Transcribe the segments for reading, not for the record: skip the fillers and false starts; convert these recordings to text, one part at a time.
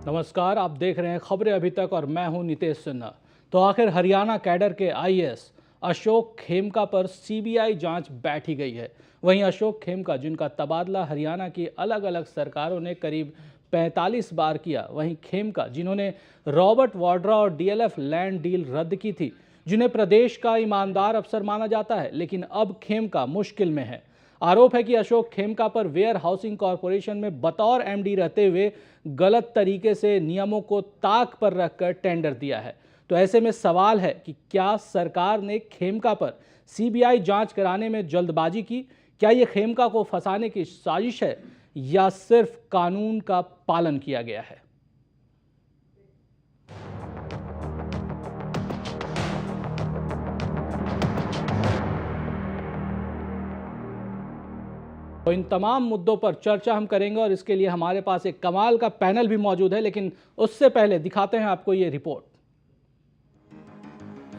नमस्कार, आप देख रहे हैं खबरें अभी तक और मैं हूं नितेश सिन्हा। तो आखिर हरियाणा कैडर के आईएएस अशोक खेमका पर सीबीआई जांच बैठी गई है। वहीं अशोक खेमका, जिनका तबादला हरियाणा की अलग अलग सरकारों ने करीब 45 बार किया, वहीं खेमका जिन्होंने रॉबर्ट वाड्रा और डीएलएफ लैंड डील रद्द की थी, जिन्हें प्रदेश का ईमानदार अफसर माना जाता है, लेकिन अब खेमका मुश्किल में है। आरोप है कि अशोक खेमका पर वेयर हाउसिंग कॉरपोरेशन में बतौर एमडी रहते हुए गलत तरीके से नियमों को ताक पर रखकर टेंडर दिया है। तो ऐसे में सवाल है कि क्या सरकार ने खेमका पर सीबीआई जांच कराने में जल्दबाजी की? क्या यह खेमका को फंसाने की साजिश है या सिर्फ कानून का पालन किया गया है? तो इन तमाम मुद्दों पर चर्चा हम करेंगे और इसके लिए हमारे पास एक कमाल का पैनल भी मौजूद है, लेकिन उससे पहले दिखाते हैं आपको ये report.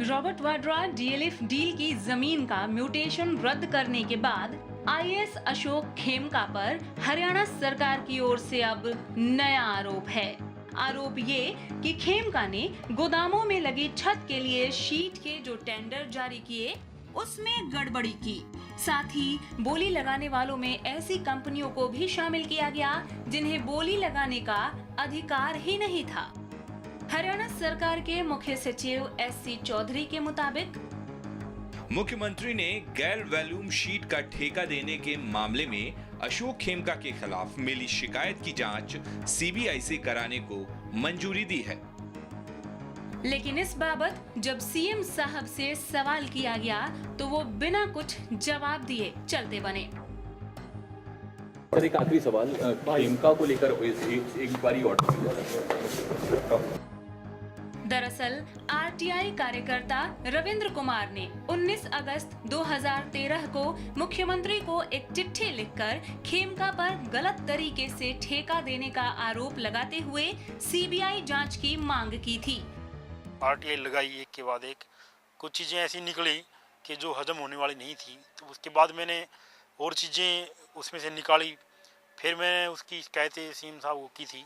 Robert Vadra DLF deal की जमीन का म्यूटेशन रद्द करने के बाद आईएएस अशोक खेमका पर हरियाणा सरकार की ओर से अब नया आरोप है। आरोप ये कि खेमका ने गोदामों में लगी छत के लिए शीट के जो टेंडर जारी किए उसमें गड़बड़ी की। साथ ही बोली लगाने वालों में ऐसी कंपनियों को भी शामिल किया गया जिन्हें बोली लगाने का अधिकार ही नहीं था। हरियाणा सरकार के मुख्य सचिव एससी चौधरी के मुताबिक मुख्यमंत्री ने गैर वैल्यूम शीट का ठेका देने के मामले में अशोक खेमका के खिलाफ मिली शिकायत की जांच सीबीआई से कराने को मंजूरी दी है। लेकिन इस बाबत जब सीएम साहब से सवाल किया गया तो वो बिना कुछ जवाब दिए चलते बने। सर, एक आखिरी सवाल, खेमका को लेकर एक बारी ऑर्डर। दरअसल आरटीआई कार्यकर्ता रविंद्र कुमार ने 19 अगस्त 2013 को मुख्यमंत्री को एक चिट्ठी लिखकर खेमका पर गलत तरीके से ठेका देने का आरोप लगाते हुए सीबीआई जांच की मांग की थी। आरटीआई लगाई एक के बाद एक, कुछ चीज़ें ऐसी निकली कि जो हजम होने वाली नहीं थी, तो उसके बाद मैंने और चीज़ें उसमें से निकाली, फिर मैंने उसकी शिकायतें सीएम साहब को की थी।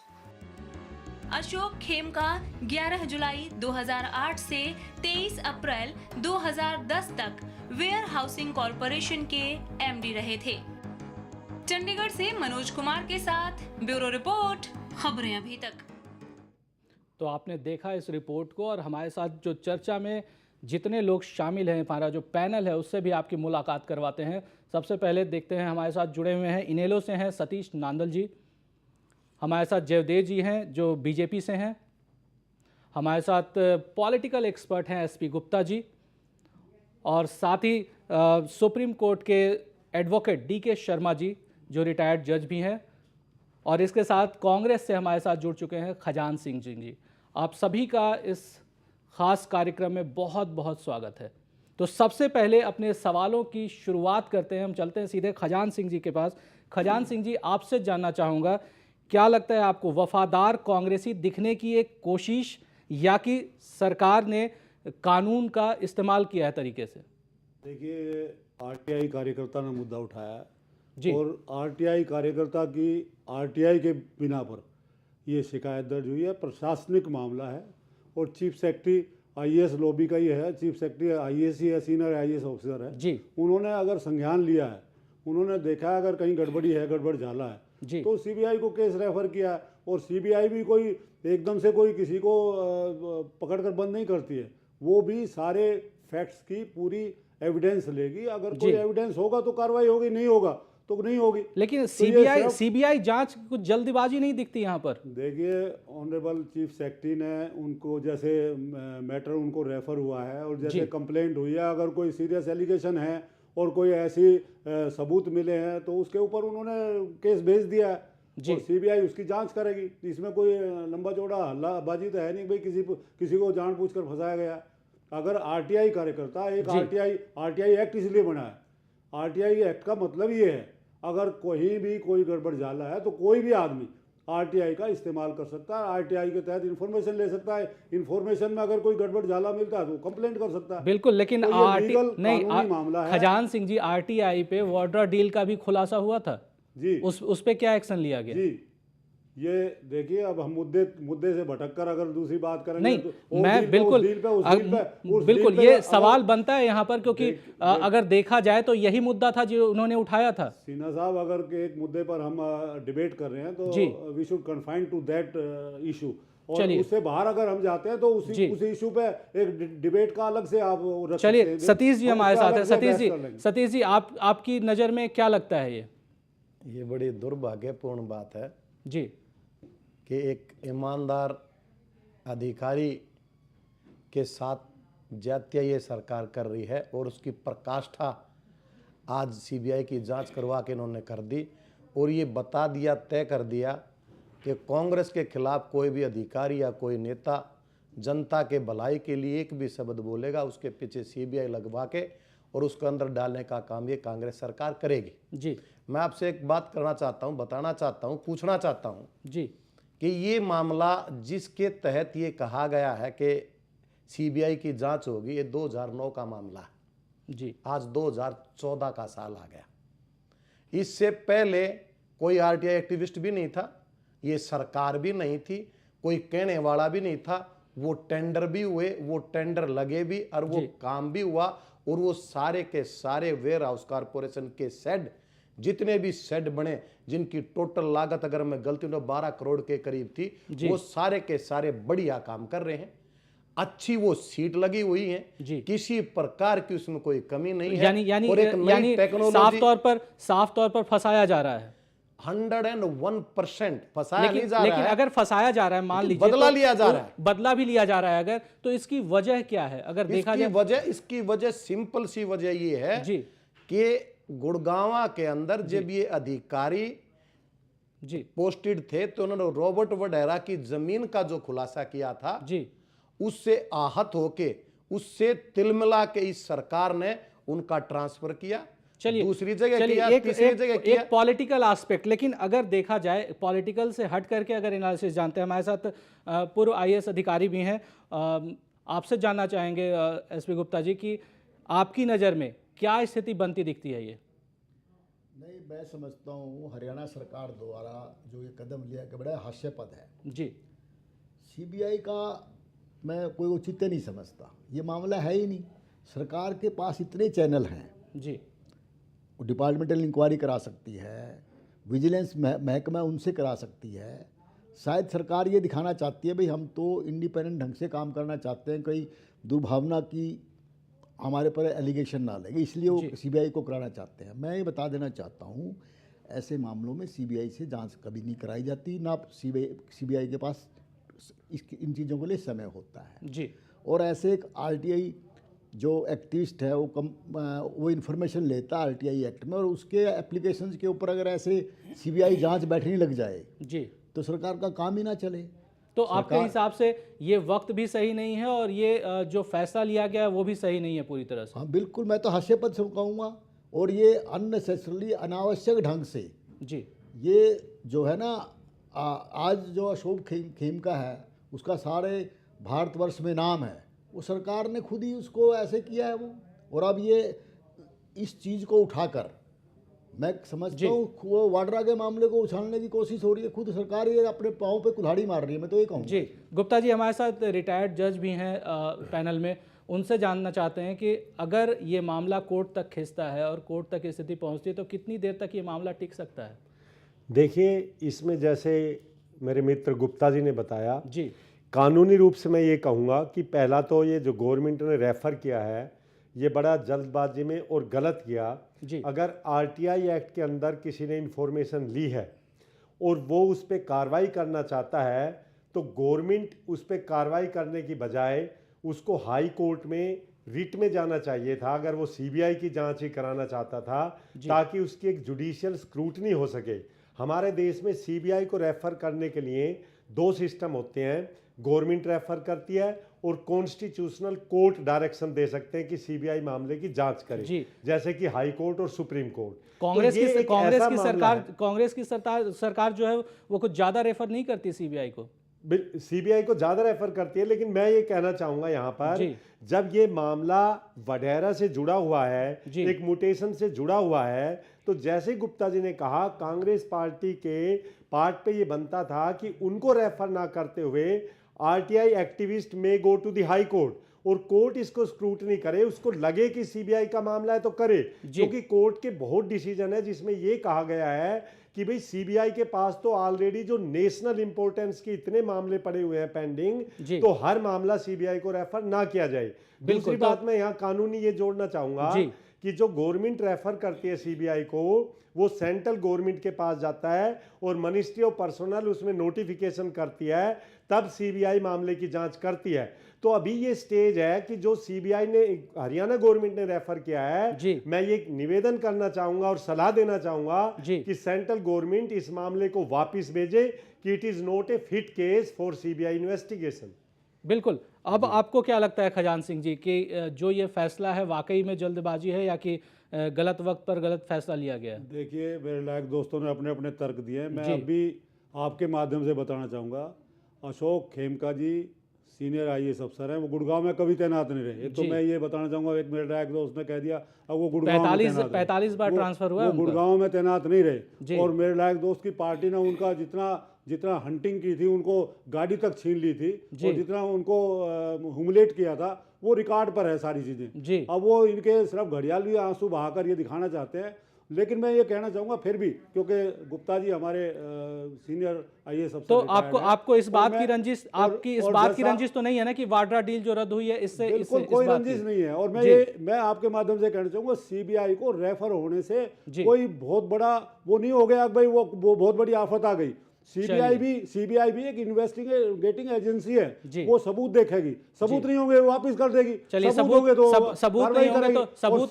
अशोक खेमका 11 जुलाई 2008 से 23 अप्रैल 2010 तक वेयर हाउसिंग कॉरपोरेशन के एमडी रहे थे। चंडीगढ़ से मनोज कुमार के साथ ब्यूरो रिपोर्ट, खबरें अभी तक। तो आपने देखा इस रिपोर्ट को और हमारे साथ जो चर्चा में जितने लोग शामिल हैं, हमारा जो पैनल है उससे भी आपकी मुलाकात करवाते हैं। सबसे पहले देखते हैं, हमारे साथ जुड़े हुए हैं इनेलो से हैं सतीश नांदल जी, हमारे साथ जयदेव जी हैं जो बीजेपी से हैं, हमारे साथ पॉलिटिकल एक्सपर्ट हैं एसपी गुप्ता जी, और साथ ही सुप्रीम कोर्ट के एडवोकेट डीके शर्मा जी जो रिटायर्ड जज भी हैं, और इसके साथ कांग्रेस से हमारे साथ जुड़ चुके हैं खजान सिंह जी। आप सभी का इस खास कार्यक्रम में बहुत बहुत स्वागत है। तो सबसे पहले अपने सवालों की शुरुआत करते हैं, हम चलते हैं सीधे खजान सिंह जी के पास। खजान सिंह जी, आपसे जानना चाहूँगा, क्या लगता है आपको, वफादार कांग्रेसी दिखने की एक कोशिश या कि सरकार ने कानून का इस्तेमाल किया है तरीके से? देखिए, आरटीआई कार्यकर्ता ने मुद्दा उठाया जी, और आरटीआई कार्यकर्ता की आरटीआई के बिना पर ये शिकायत दर्ज हुई है। प्रशासनिक मामला है और चीफ सेक्रेटरी आईएएस लॉबी का ही है। चीफ सेक्रेटरी आईएएस ही है, सीनियर आईएएस ऑफिसर है जी, उन्होंने अगर संज्ञान लिया है, उन्होंने देखा अगर कहीं गड़बड़ी है, गड़बड़ झाला है, जी, तो सीबीआई को केस रेफर किया है। और सीबीआई भी कोई एकदम से कोई किसी को पकड़कर बंद नहीं करती है, वो भी सारे फैक्ट्स की पूरी एविडेंस लेगी। अगर कोई एविडेंस होगा तो कार्रवाई होगी, नहीं होगा तो नहीं होगी। लेकिन तो सीबीआई जांच कुछ जल्दबाजी नहीं दिखती यहाँ पर। देखिए, ऑनरेबल चीफ सेक्रेटरी ने उनको जैसे मैटर उनको रेफर हुआ है और जैसे कंप्लेंट हुई है, अगर कोई सीरियस एलिगेशन है और कोई ऐसी सबूत मिले हैं तो उसके ऊपर उन्होंने केस भेज दिया है और सीबीआई उसकी जांच करेगी। इसमें कोई लंबा चौड़ा हल्लाबाजी तो है नहीं भाई किसी को जानबूझकर फंसाया गया। अगर आरटीआई कार्यकर्ता, एक आरटीआई एक्ट इसलिए बना है, आरटीआई एक्ट का मतलब ये है अगर कहीं भी कोई गड़बड़ झाला है तो कोई भी आदमी आरटीआई का इस्तेमाल कर सकता है, आरटीआई के तहत इन्फॉर्मेशन ले सकता है। इन्फॉर्मेशन में अगर कोई गड़बड़ झाला मिलता है तो कंप्लेंट कर सकता है। बिल्कुल, लेकिन तो मामला है। खजान सिंह जी, आरटीआई पे वाड्रा डील का भी खुलासा हुआ था जी, उस पे क्या एक्शन लिया गया? जी, ये देखिए, अब हम मुद्दे से भटककर अगर दूसरी बात करेंगे नहीं, तो वो मैं डील पे, बिल्कुल उस डील पे, उस डील पे, उस बिल्कुल डील पे ये अगर- सवाल बनता है यहाँ पर, क्योंकि अगर देखा जाए तो यही मुद्दा था जो उन्होंने उठाया था। सिन्हा साहब, अगर के एक मुद्दे पर हम डिबेट कर रहे हैं जी। तो we should confine to that issue, और चलिए। उससे बाहर अगर हम जाते हैं तो उसी इशू पे एक डिबेट का अलग से आप रख सकते चलिए, हैं। सतीश जी हम हमारे उस पे साथ है। अलग से सतीश बहस कर लेंगे। सतीश जी, आपकी नज़र में क्या लगता है ये बड़ी दुर्भाग्यपूर्ण बात है जी कि एक ईमानदार अधिकारी के साथ जातीय ये सरकार कर रही है, और उसकी प्रकाष्ठा आज सीबीआई की जांच करवा के इन्होंने कर दी, और ये बता दिया, तय कर दिया कि कांग्रेस के खिलाफ कोई भी अधिकारी या कोई नेता जनता के भलाई के लिए एक भी शब्द बोलेगा, उसके पीछे सीबीआई लगवा के और उसके अंदर डालने का काम ये कांग्रेस सरकार करेगी। जी मैं आपसे एक बात करना चाहता हूँ, बताना चाहता हूँ, पूछना चाहता हूँ जी कि ये मामला जिसके तहत ये कहा गया है कि सीबीआई की जांच होगी, ये 2009 का मामला है। जी आज 2014 का साल आ गया। इससे पहले कोई आरटीआई एक्टिविस्ट भी नहीं था, ये सरकार भी नहीं थी, कोई कहने वाला भी नहीं था। वो टेंडर भी हुए, वो टेंडर लगे भी, और वो काम भी हुआ, और वो सारे के सारे वेयर हाउस कारपोरेशन के शेड, जितने भी शेड बने, जिनकी टोटल लागत अगर मैं गलती न 12 करोड़ के करीब थी, वो सारे के सारे बढ़िया काम कर रहे हैं। अच्छी वो सीट लगी हुई है, किसी प्रकार की उसमें कोई कमी नहीं है। यानी और एक नई टेक्नोलॉजी साफ तौर पर फंसाया जा रहा है। 101% फंसाया नहीं जा लेकिन रहा है। अगर फंसाया जा रहा है, मान लीजिए बदला लिया जा रहा है, बदला भी लिया जा रहा है अगर, तो इसकी वजह क्या है? अगर देखा जाए इसकी वजह सिंपल सी वजह ये है जी कि गुड़गांवा के अंदर जब ये अधिकारी जी पोस्टेड थे तो उन्होंने रॉबर्ट वडेरा की जमीन का जो खुलासा किया था जी, उससे आहत होके, उससे तिलमिला के इस सरकार ने उनका ट्रांसफर किया, चलिए दूसरी जगह चलिए, किया, तीसरी जगह किया। एक पॉलिटिकल एस्पेक्ट, लेकिन अगर देखा जाए पॉलिटिकल से हट करके अगर एनालिसिस जानते हैं, हमारे साथ पूर्व आईएएस अधिकारी भी हैं, आपसे जानना चाहेंगे एसपी गुप्ता जी कि आपकी नज़र में क्या स्थिति बनती दिखती है? ये नहीं, मैं समझता हूँ हरियाणा सरकार द्वारा जो ये कदम लिया गया बड़ा हास्यास्पद है जी। सीबीआई का मैं कोई औचित्य नहीं समझता, ये मामला है ही नहीं। सरकार के पास इतने चैनल हैं जी, वो डिपार्टमेंटल इंक्वायरी करा सकती है, विजिलेंस महकमा उनसे करा सकती है। शायद सरकार ये दिखाना चाहती है भाई हम तो इंडिपेंडेंट ढंग से काम करना चाहते हैं, कोई दुर्भावना की हमारे पर एलिगेशन ना लगे, इसलिए वो सीबीआई को कराना चाहते हैं। मैं ये बता देना चाहता हूँ, ऐसे मामलों में सीबीआई से जांच कभी नहीं कराई जाती, ना सीबीआई के पास इन चीज़ों के लिए समय होता है जी। और ऐसे एक आरटीआई जो एक्टिविस्ट है वो इन्फॉर्मेशन लेता है आरटीआई एक्ट में, और उसके एप्लीकेशंस के ऊपर अगर ऐसे सीबीआई जांच बैठने लग जाए जी, तो सरकार का काम ही ना चले। तो आपके हिसाब से ये वक्त भी सही नहीं है, और ये जो फैसला लिया गया है वो भी सही नहीं है पूरी तरह से? हाँ बिल्कुल, मैं तो हास्यास्पद से कहूँगा, और ये अननेसेसरली अनावश्यक ढंग से जी, ये जो है ना आज जो अशोक खेमका है उसका सारे भारतवर्ष में नाम है, वो सरकार ने खुद ही उसको ऐसे किया है वो, और अब ये इस चीज़ को उठाकर मैं समझता हूँ वो वाड्रा के मामले को उछालने की कोशिश हो रही है, खुद सरकार ये अपने पाँव पे कुल्हाड़ी मार रही है, मैं तो ये कहूँगा। जी। गुप्ता जी हमारे साथ रिटायर्ड जज भी हैं पैनल में, उनसे जानना चाहते हैं कि अगर ये मामला कोर्ट तक खिंचता है और कोर्ट तक स्थिति पहुंचती है तो कितनी देर तक ये मामला टिक सकता है? देखिए, इसमें जैसे मेरे मित्र गुप्ता जी ने बताया जी, कानूनी रूप से मैं ये कहूँगा कि पहला तो ये जो गवर्नमेंट ने रेफ़र किया है ये बड़ा जल्दबाजी में और गलत किया जी। अगर आरटीआई एक्ट के अंदर किसी ने इन्फॉर्मेशन ली है और वो उस पर कार्रवाई करना चाहता है तो गवर्नमेंट उस पर कार्रवाई करने की बजाय उसको हाई कोर्ट में रिट में जाना चाहिए था, अगर वो सीबीआई की जांच ही कराना चाहता था, ताकि उसकी एक जुडिशियल स्क्रूटनी हो सके। हमारे देश में सीबीआई को रेफर करने के लिए दो सिस्टम होते हैं, गवर्नमेंट रेफर करती है और कॉन्स्टिट्यूशनल कोर्ट डायरेक्शन दे सकते हैं कि सीबीआई मामले की जांच करे, जैसे कि हाई कोर्ट और सुप्रीम कोर्ट। कांग्रेस की सरकार जो है वो कुछ ज्यादा रेफर नहीं करती सीबीआई को, सीबीआई को ज्यादा रेफर करती है। लेकिन मैं ये कहना चाहूंगा यहाँ पर जब ये मामला वडेरा से जुड़ा हुआ है, एक म्यूटेशन से जुड़ा हुआ है, तो जैसे गुप्ता जी ने कहा कांग्रेस पार्टी के पार्ट पे ये बनता था कि उनको रेफर ना करते हुए आरटीआई एक्टिविस्ट में go to the high court और कोर्ट इसको स्क्रूटनी करे, उसको लगे कि सीबीआई का मामला है तो करे, क्योंकि कोर्ट के बहुत डिसीजन है जिसमें ये कहा गया है कि भाई सीबीआई के पास तो ऑलरेडी जो नेशनल इंपॉर्टेंस के इतने मामले पड़े हुए हैं पेंडिंग, तो हर मामला सीबीआई को रेफर ना किया जाए। दूसरी बात मैं यहाँ कानूनी ये जोड़ना चाहूंगा कि जो गवर्नमेंट रेफर करती है सीबीआई को वो सेंट्रल गवर्नमेंट के पास जाता है और मिनिस्ट्री ऑफ पर्सनल उसमें नोटिफिकेशन करती है, तब सीबीआई मामले की जांच करती है। तो अभी ये स्टेज है कि जो सीबीआई ने हरियाणा गवर्नमेंट ने रेफर किया है, मैं ये निवेदन करना चाहूंगा और सलाह देना चाहूंगा कि सेंट्रल गवर्नमेंट इस मामले को वापस भेजे कि it is not a fit case for CBI investigation. बिल्कुल। अब आपको क्या लगता है खजान सिंह जी कि जो ये फैसला है वाकई में जल्दबाजी है या कि गलत वक्त पर गलत फैसला लिया गया? देखिए, मेरे लायक दोस्तों ने अपने अपने तर्क दिए हैं, मैं अभी आपके माध्यम से बताना चाहूँगा। अशोक खेमका जी सीनियर आईएएस अफसर हैं, वो गुड़गांव में कभी तैनात नहीं रहे। तो मैं ये बताना चाहूँगा, एक मेरे लायक दोस्त ने कह दिया अब वो गुड़गांव 45 बार ट्रांसफर हुआ, वो गुड़गांव में तैनात नहीं रहे। और मेरे लायक दोस्त की पार्टी ने उनका जितना हंटिंग की थी, उनको गाड़ी तक छीन ली थी और जितना उनको ह्यूमिलेट किया था वो रिकॉर्ड पर है सारी चीजें। अब वो इनके सिर्फ घड़ियाली आंसू बहाकर ये दिखाना चाहते हैं। लेकिन मैं ये कहना चाहूंगा फिर भी, क्योंकि गुप्ता जी हमारे सीनियर आईएएस अफसर, तो आपको इस बात की रंजिश, आपकी इस बात की रंजिश तो नहीं है ना कि वाड्रा डील जो रद्द हुई है इससे बिल्कुल कोई रंजिश नहीं है। और मैं आपके माध्यम से कहना चाहूंगा, सीबीआई को रेफर होने से कोई बहुत बड़ा वो नहीं हो गया भाई, वो बहुत बड़ी आफत आ गई। सीबीआई भी एक इन्वेस्टिगेटिंग एजेंसी है, वो सबूत देखेगी, सबूत नहीं होंगे वो वापस कर देगी। चलिए, सबूत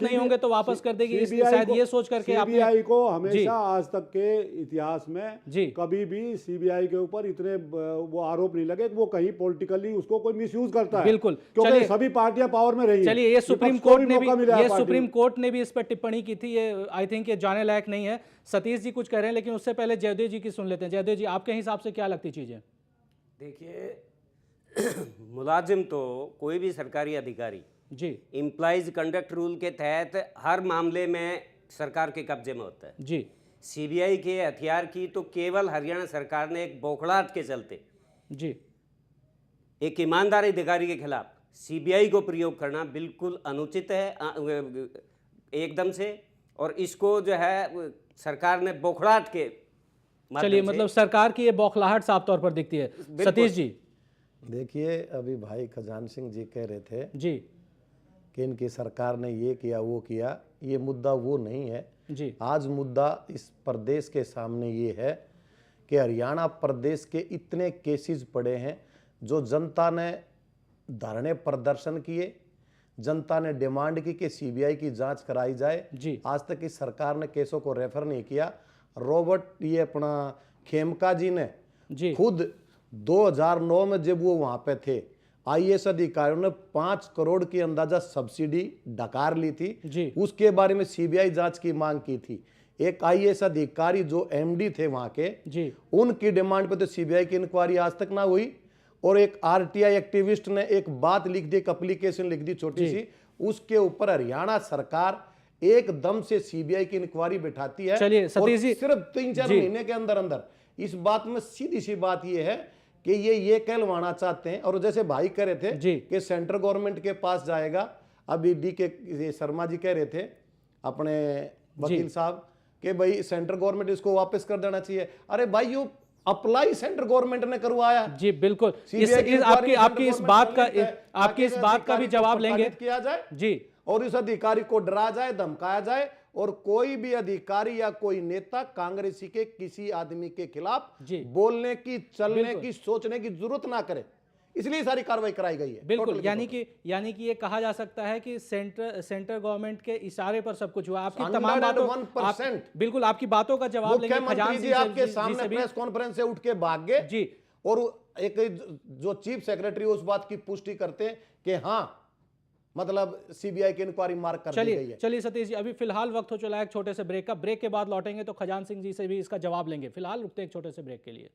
नहीं होंगे तो वापस कर देगी, शायद ये सोच करके सीबीआई को हमेशा आज तक के इतिहास में कभी भी सीबीआई के ऊपर इतने वो आरोप नहीं लगे वो कहीं पॉलिटिकली उसको कोई मिसयूज करता है। बिल्कुल, क्योंकि सभी पार्टियां पावर में रही। चलिए, ये सुप्रीम कोर्ट ने भी इस पर टिप्पणी की थी, ये आई थिंक ये जाने लायक नहीं है। सतीश जी कुछ कह रहे हैं, लेकिन उससे पहले जयदेव जी की सुन लेते हैं। जयदेव जी, आपके हिसाब से क्या लगती चीजें? देखिए, मुलाजिम तो कोई भी सरकारी अधिकारी एम्प्लॉइज कंडक्ट रूल के तहत हर मामले में सरकार के कब्जे में होता है। सीबीआई के हथियार की तो केवल हरियाणा सरकार ने एक बौखलाहट के चलते एक ईमानदार अधिकारी के खिलाफ सीबीआई को प्रयोग करना बिल्कुल अनुचित है एकदम से, और इसको जो है सरकार ने बौखलाहट के, चलिए, मतलब सरकार की ये बौखलाहट साफ तौर पर दिखती है। सतीश जी, देखिए, अभी भाई खजान सिंह जी कह रहे थे कि इनकी सरकार ने ये किया वो किया, ये मुद्दा वो नहीं है आज मुद्दा इस प्रदेश के सामने ये है कि हरियाणा प्रदेश के इतने केसेस पड़े हैं जो जनता ने धरने प्रदर्शन किए, जनता ने डिमांड की कि सीबीआई की जांच कराई जाए। आज तक इस सरकार ने केसों को रेफर नहीं किया। रॉबर्ट ये अपना खेमका जी ने खुद 2009 में जब वो वहां पे थे, आईएएस अधिकारियों ने 5 करोड़ की अंदाजा सब्सिडी डकार ली थी, उसके बारे में सीबीआई जांच की मांग की थी। एक आईएएस अधिकारी जो एमडी थे वहां के, उनकी डिमांड पे तो सीबीआई की इंक्वायरी आज तक ना हुई। और एक आरटीआई एक्टिविस्ट ने एक बात लिख दी, एक एप्लीकेशन लिख दी छोटी सी, उसके ऊपर हरियाणा सरकार एकदम से सीबीआई की इंक्वायरी बिठाती है। चलिए सतीश जी, सिर्फ 3-4 महीने के अंदर अंदर इस बात में सीधी सी बात यह है कि ये कहलवाना चाहते हैं। और जैसे भाई कह रहे थे कि सेंट्रल गवर्नमेंट के पास जाएगा, अभी DK शर्मा जी कह रहे थे अपने वकील साहब कि भाई सेंट्रल गवर्नमेंट इसको वापस कर देना चाहिए। अरे भाई, यो अप्लाई सेंट्रल गवर्नमेंट ने करवाया। जी बिल्कुल, आपकी इस बात का भी जवाब लेंगे किया जाए और इस अधिकारी को डरा जाए, धमकाया जाए, और कोई भी अधिकारी या कोई नेता कांग्रेसी के किसी आदमी के खिलाफ बोलने की, चलने की, सोचने की जरूरत ना करे, इसलिए सारी कार्रवाई कराई गई है। बिल्कुल, यानी कि ये कहा जा सकता है कि सेंट्रल गवर्नमेंट के इशारे पर सब कुछ हुआ। आपकी तमाम बातों, बिल्कुल आपकी बातों का जवाब लेंगे। खजान जी आपके सामने प्रेस कॉन्फ्रेंस से उठ के भाग गए और एक जो चीफ सेक्रेटरी उस बात की पुष्टि करते हैं कि हाँ, मतलब सीबीआई की इंक्वायरी मार्क कर दी गई है। चलिए सतीश जी, अभी फिलहाल वक्त हो चला है एक छोटे से ब्रेक का। ब्रेक के बाद लौटेंगे तो खजान सिंह जी से भी इसका जवाब लेंगे। फिलहाल रुकते हैं एक छोटे से ब्रेक के लिए।